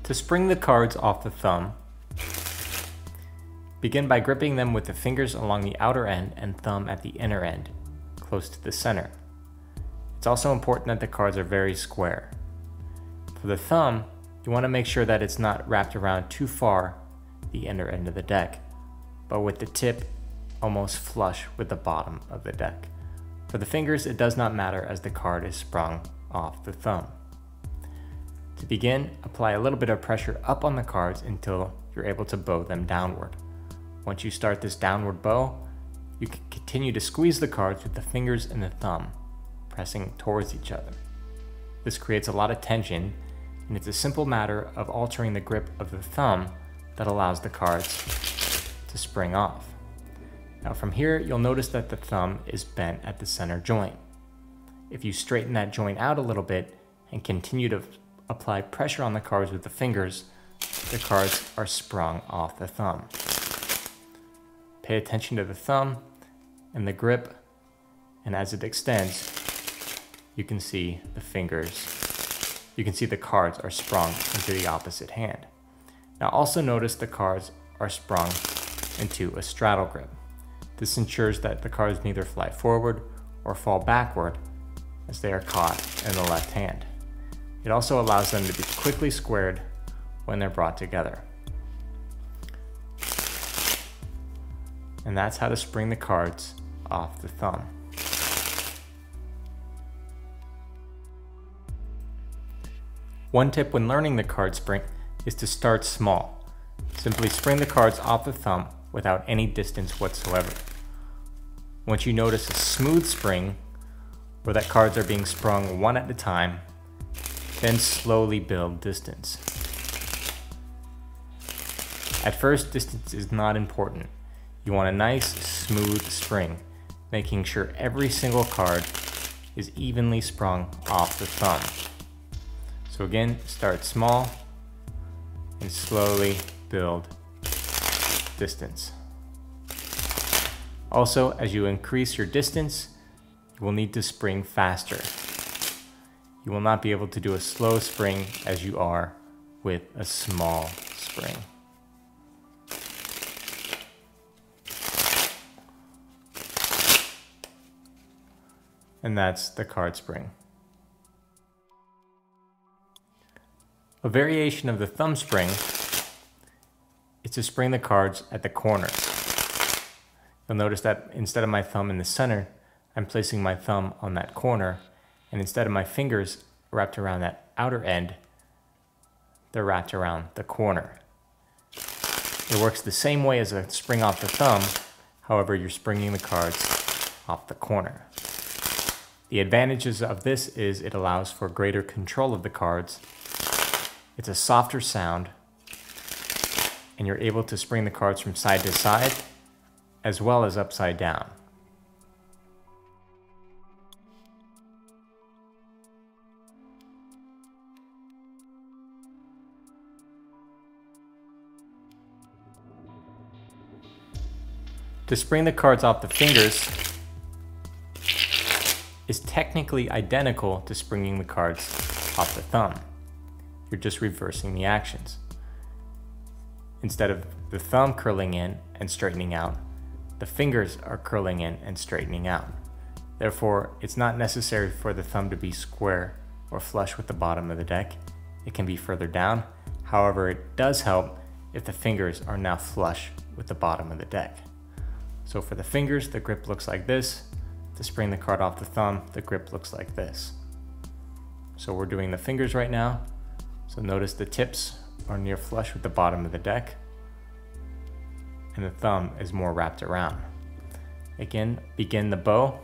To spring the cards off the thumb, begin by gripping them with the fingers along the outer end and thumb at the inner end, close to the center. It's also important that the cards are very square. For the thumb, you want to make sure that it's not wrapped around too far the inner end of the deck, but with the tip almost flush with the bottom of the deck. For the fingers, it does not matter as the card is sprung off the thumb. To begin, apply a little bit of pressure up on the cards until you're able to bow them downward. Once you start this downward bow, you can continue to squeeze the cards with the fingers and the thumb, pressing towards each other. This creates a lot of tension, and it's a simple matter of altering the grip of the thumb that allows the cards to spring off. Now from here, you'll notice that the thumb is bent at the center joint. If you straighten that joint out a little bit and continue to apply pressure on the cards with the fingers, the cards are sprung off the thumb. Pay attention to the thumb and the grip, and as it extends, you can see the cards are sprung into the opposite hand. Now also notice the cards are sprung into a straddle grip. This ensures that the cards neither fly forward or fall backward as they are caught in the left hand. It also allows them to be quickly squared when they're brought together. And that's how to spring the cards off the thumb. One tip when learning the card spring is to start small. Simply spring the cards off the thumb without any distance whatsoever. Once you notice a smooth spring, where that cards are being sprung one at a time, then slowly build distance. At first, distance is not important. You want a nice, smooth spring, making sure every single card is evenly sprung off the thumb. So again, start small and slowly build distance. Also, as you increase your distance, you will need to spring faster. You will not be able to do a slow spring as you are with a small spring. And that's the card spring. A variation of the thumb spring is to spring the cards at the corners. You'll notice that instead of my thumb in the center, I'm placing my thumb on that corner, and instead of my fingers wrapped around that outer end, they're wrapped around the corner. It works the same way as a spring off the thumb, however, you're springing the cards off the corner. The advantages of this is it allows for greater control of the cards. It's a softer sound, and you're able to spring the cards from side to side, as well as upside down. To spring the cards off the fingers is technically identical to springing the cards off the thumb. You're just reversing the actions. Instead of the thumb curling in and straightening out, the fingers are curling in and straightening out. Therefore, it's not necessary for the thumb to be square or flush with the bottom of the deck. It can be further down. However, it does help if the fingers are now flush with the bottom of the deck. So for the fingers, the grip looks like this. To spring the card off the thumb, the grip looks like this. So we're doing the fingers right now. So notice the tips are near flush with the bottom of the deck, and the thumb is more wrapped around. Again, begin the bow,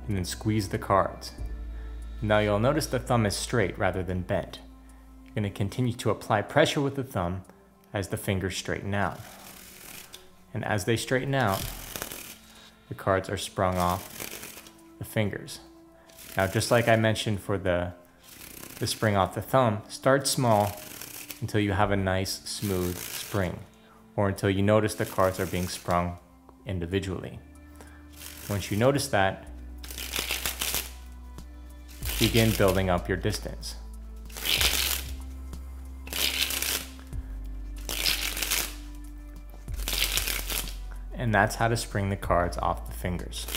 and then squeeze the cards. Now you'll notice the thumb is straight rather than bent. You're going to continue to apply pressure with the thumb as the fingers straighten out. And as they straighten out, the cards are sprung off the fingers. Now, just like I mentioned for the spring off the thumb, start small until you have a nice smooth spring, or until you notice the cards are being sprung individually. Once you notice that, begin building up your distance. And that's how to spring the cards off the fingers.